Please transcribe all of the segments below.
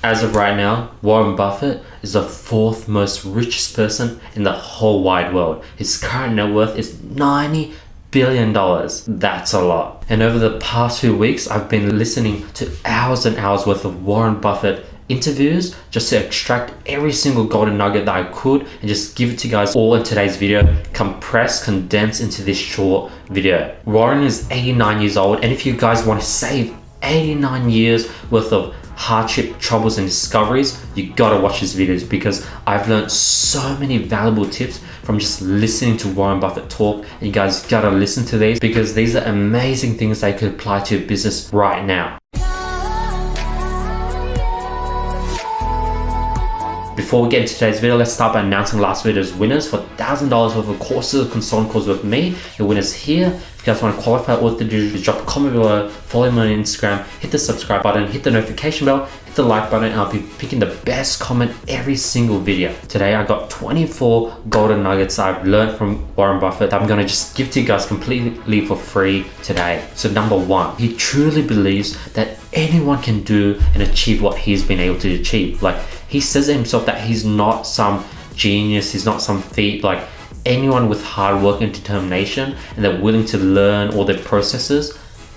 As of right now, Warren Buffett is the fourth most richest person in the whole wide world. His current net worth is $90 billion. That's a lot. And over the past few weeks, I've been listening to hours and hours worth of Warren Buffett interviews just to extract every single golden nugget that I could and just give it to you guys all in today's video, condensed into this short video. Warren is 89 years old, and if you guys want to save 89 years worth of hardship, troubles and discoveries, you gotta watch these videos because I've learned so many valuable tips from just listening to Warren Buffett talk, and you guys gotta listen to these because these are amazing things that you could apply to your business right now. Before we get into today's video, let's start by announcing last video's winners for $1,000 worth of courses, consulting calls with me. Your winners here. If you guys want to qualify, all you have to do is drop a comment below, follow me on Instagram, hit the subscribe button, hit the notification bell, hit the like button, and I'll be picking the best comment every single video. Today I got 24 golden nuggets I've learned from Warren Buffett that I'm going to just give to you guys completely for free today. So number one, he truly believes that anyone can do and achieve what he's been able to achieve. Like, he says to himself that he's not some genius, he's not some feat. Like, anyone with hard work and determination and they're willing to learn all the processes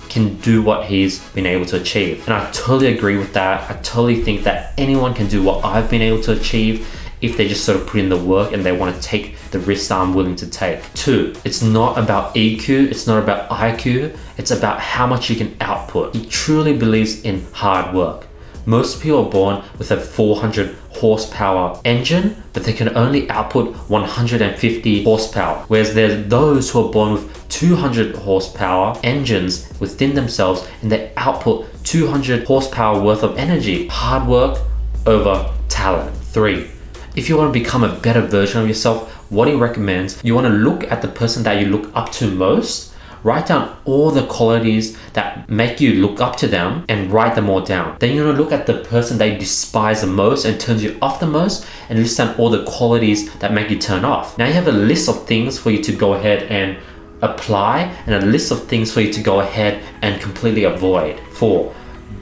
can do what he's been able to achieve. And I totally agree with that. I totally think that anyone can do what I've been able to achieve if they just sort of put in the work and they want to take the risks that I'm willing to take. Two, it's not about EQ, it's not about IQ, it's about how much you can output. He truly believes in hard work. Most people are born with a 400 horsepower engine, but they can only output 150 horsepower. Whereas there's those who are born with 200 horsepower engines within themselves and they output 200 horsepower worth of energy. Hard work over talent. Three, if you want to become a better version of yourself, what he recommends, you want to look at the person that you look up to most. Write down all the qualities that make you look up to them and write them all down. Then you want to look at the person that you despise the most and turns you off the most and list down all the qualities that make you turn off. Now you have a list of things for you to go ahead and apply and a list of things for you to go ahead and completely avoid. Four,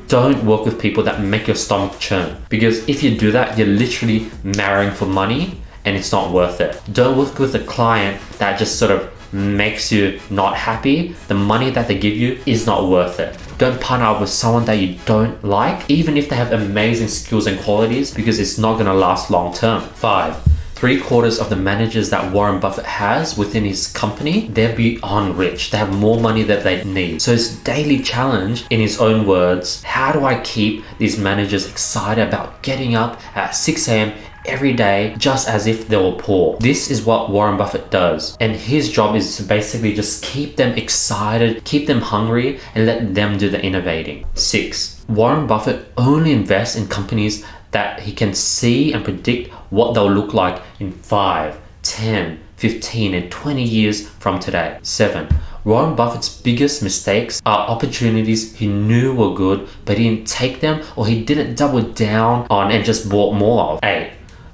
don't work with people that make your stomach churn, because if you do that, you're literally marrying for money and it's not worth it. Don't work with a client that just sort of makes you not happy. The money that they give you is not worth it. Don't partner up with someone that you don't like, even if they have amazing skills and qualities, because it's not going to last long term. Five, 3/4 of the managers that Warren Buffett has within his company, they're beyond rich. They have more money than they need. So his daily challenge, in his own words, how do I keep these managers excited about getting up at 6 a.m. every day just as if they were poor? This is what Warren Buffett does, and his job is to basically just keep them excited, keep them hungry, and let them do the innovating. Six, Warren Buffett only invests in companies that he can see and predict what they'll look like in 5, 10, 15 and 20 years from today. Seven, Warren Buffett's biggest mistakes are opportunities he knew were good but he didn't take them, or he didn't double down on and just bought more of. 8,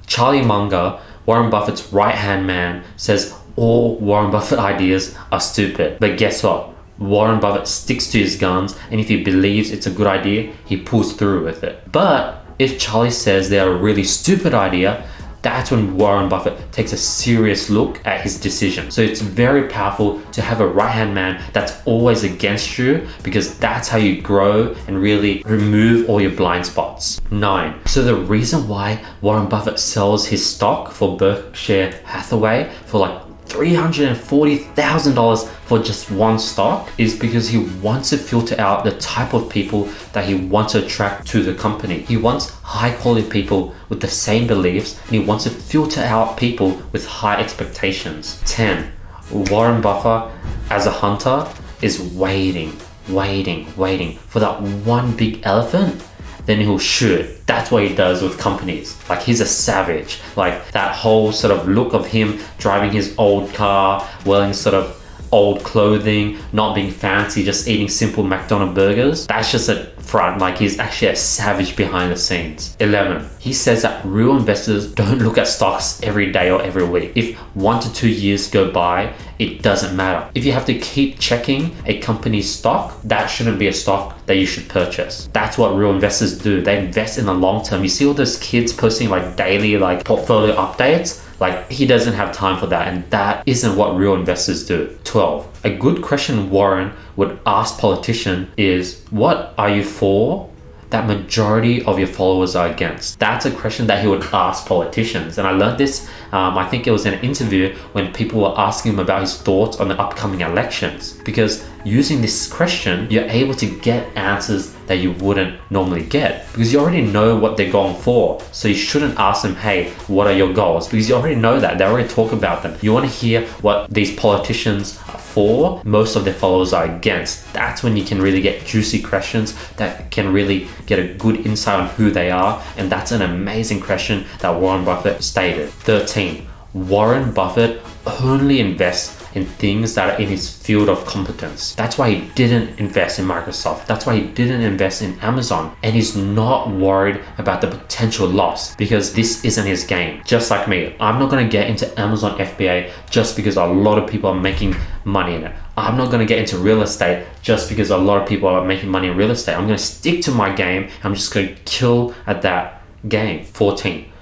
Charlie Munger, Warren Buffett's right-hand man, says all Warren Buffett ideas are stupid. But guess what? Warren Buffett sticks to his guns, and if he believes it's a good idea, he pulls through with it. But if Charlie says they're a really stupid idea, that's when Warren Buffett takes a serious look at his decision. So it's very powerful to have a right-hand man that's always against you, because that's how you grow and really remove all your blind spots. 9, so the reason why Warren Buffett sells his stock for Berkshire Hathaway for like $340,000 for just one stock is because he wants to filter out the type of people that he wants to attract to the company. He wants high quality people with the same beliefs, and he wants to filter out people with high expectations. 10, Warren Buffett as a hunter is waiting for that one big elephant, then he'll shoot. That's what he does with companies. Like, he's a savage. Like, that whole sort of look of him driving his old car, wearing sort of old clothing, not being fancy, just eating simple McDonald's burgers. That's just a front, like he's actually a savage behind the scenes. 11, he says that real investors don't look at stocks every day or every week. If 1 to 2 years go by, it doesn't matter. If you have to keep checking a company's stock, that shouldn't be a stock that you should purchase. That's what real investors do. They invest in the long term. You see all those kids posting like daily like portfolio updates? Like, he doesn't have time for that, and that isn't what real investors do. 12, a good question Warren would ask politicians is, what are you for that majority of your followers are against? That's a question that he would ask politicians. And I learned this, I think it was in an interview when people were asking him about his thoughts on the upcoming elections. Because using this question, you're able to get answers that you wouldn't normally get, because you already know what they're going for. So you shouldn't ask them, hey, what are your goals? Because you already know that. They already talk about them. You want to hear what these politicians are for, most of their followers are against. That's when you can really get juicy questions that can really get a good insight on who they are. And that's an amazing question that Warren Buffett stated. 13, Warren Buffett only invests in things that are in his field of competence. That's why he didn't invest in Microsoft. That's why he didn't invest in Amazon. And he's not worried about the potential loss, because this isn't his game. Just like me, I'm not gonna get into Amazon FBA just because a lot of people are making money in it. I'm not gonna get into real estate just because a lot of people are making money in real estate. I'm gonna stick to my game. I'm just gonna kill at that game. 14,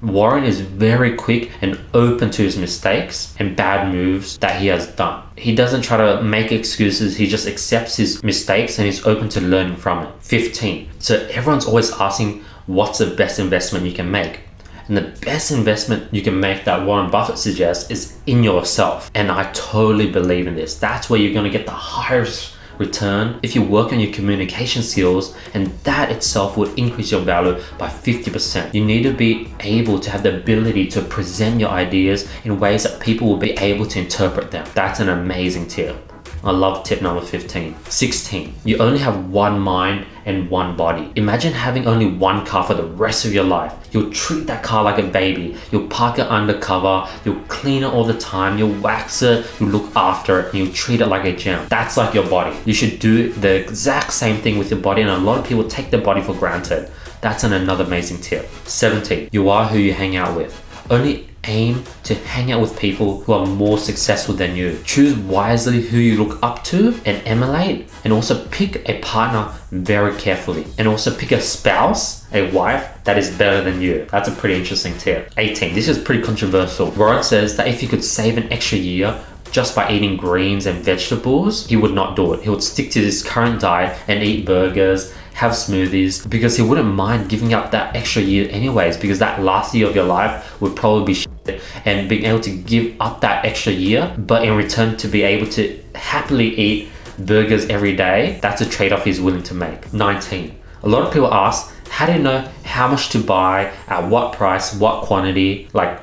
Warren is very quick and open to his mistakes and bad moves that he has done. He doesn't try to make excuses. He just accepts his mistakes and he's open to learning from it. 15, so everyone's always asking, what's the best investment you can make? And the best investment you can make that Warren Buffett suggests is in yourself. And I totally believe in this. That's where you're going to get the highest return if you work on your communication skills, and that itself would increase your value by 50%. You need to be able to have the ability to present your ideas in ways that people will be able to interpret them. That's an amazing tip. I love tip number 15. 16, you only have one mind and one body. Imagine having only one car for the rest of your life. You'll treat that car like a baby. You'll park it undercover. You'll clean it all the time. You'll wax it. You'll look after it. And you'll treat it like a gem. That's like your body. You should do the exact same thing with your body, and a lot of people take their body for granted. That's another amazing tip. 17, you are who you hang out with. Only aim to hang out with people who are more successful than you. Choose wisely who you look up to and emulate, and also pick a partner very carefully, and also pick a spouse, a wife that is better than you. That's a pretty interesting tip. 18, this is pretty controversial. Warren says that if he could save an extra year just by eating greens and vegetables, he would not do it. He would stick to his current diet and eat burgers, have smoothies, because he wouldn't mind giving up that extra year anyways, because that last year of your life would probably be shit, and being able to give up that extra year, but in return to be able to happily eat burgers every day, that's a trade-off he's willing to make. 19, a lot of people ask, how do you know how much to buy, at what price, what quantity? Like,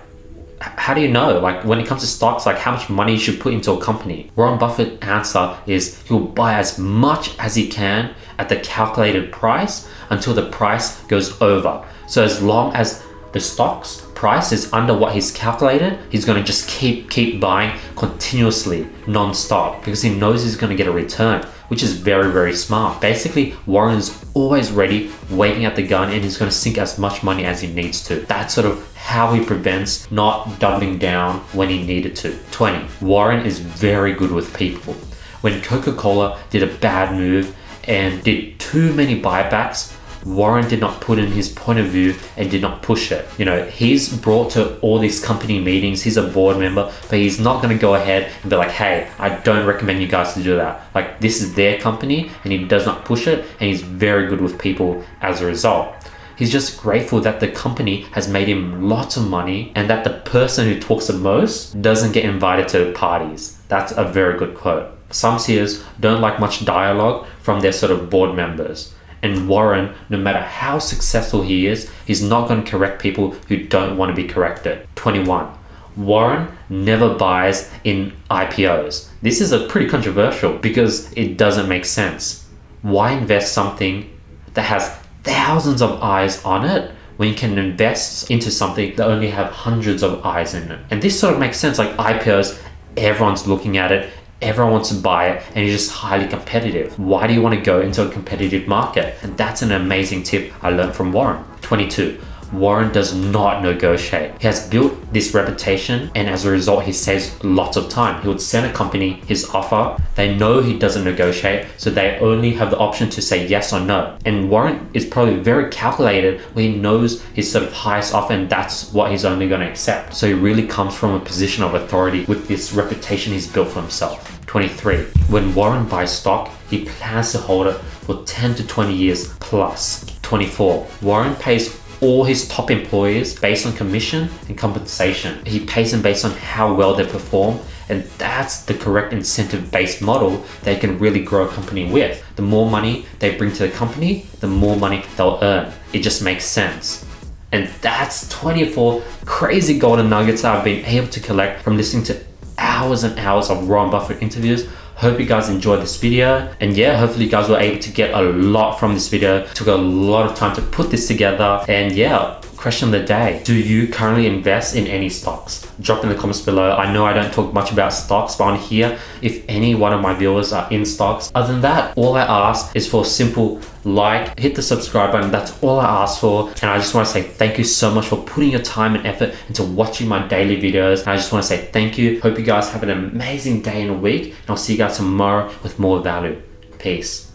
how do you know? Like, when it comes to stocks, like how much money you should put into a company? Warren Buffett's answer is he'll buy as much as he can at the calculated price until the price goes over. So as long as the stock's price is under what he's calculated, he's going to just keep buying continuously, non-stop, because he knows he's going to get a return, which is very, very smart. Basically, Warren's always ready, waiting at the gun, and he's going to sink as much money as he needs to. That's sort of how he prevents not doubling down when he needed to. 20, Warren is very good with people. When Coca-Cola did a bad move and did too many buybacks, Warren did not put in his point of view and did not push it. You know, he's brought to all these company meetings, he's a board member, but he's not going to go ahead and be like, hey, I don't recommend you guys to do that. Like, this is their company, and he does not push it, and he's very good with people as a result. He's just grateful that the company has made him lots of money, and that the person who talks the most doesn't get invited to parties. That's a very good quote. Some CEOs don't like much dialogue from their sort of board members. And Warren, no matter how successful he is, he's not going to correct people who don't want to be corrected. 21, Warren never buys in IPOs. This is a pretty controversial because it doesn't make sense. Why invest something that has thousands of eyes on it when you can invest into something that only have hundreds of eyes in it? And this sort of makes sense. Like IPOs, everyone's looking at it, Everyone wants to buy it and it's just highly competitive. Why do you want to go into a competitive market? And that's an amazing tip I learned from Warren. 22. Warren does not negotiate. He has built this reputation, and as a result, he saves lots of time. He would send a company his offer. They know he doesn't negotiate, so they only have the option to say yes or no. And Warren is probably very calculated when he knows his sort of highest offer, and that's what he's only going to accept. So he really comes from a position of authority with this reputation he's built for himself. 23. When Warren buys stock, he plans to hold it for 10 to 20 years plus. 24. Warren pays all his top employees based on commission and compensation. He pays them based on how well they perform, and that's the correct incentive-based model they can really grow a company with. The more money they bring to the company, the more money they'll earn. It just makes sense. And that's 24 crazy golden nuggets that I've been able to collect from listening to hours and hours of Warren Buffett interviews. Hope you guys enjoyed this video, and yeah, hopefully you guys were able to get a lot from this video. It took a lot of time to put this together, and yeah, question of the day: do you currently invest in any stocks? Drop in the comments below. I know I don't talk much about stocks, but on here, if any one of my viewers are in stocks. Other than that, all I ask is for a simple like, hit the subscribe button. That's all I ask for. And I just want to say thank you so much for putting your time and effort into watching my daily videos. And I just want to say thank you. Hope you guys have an amazing day and a week, and I'll see you guys tomorrow with more value. Peace.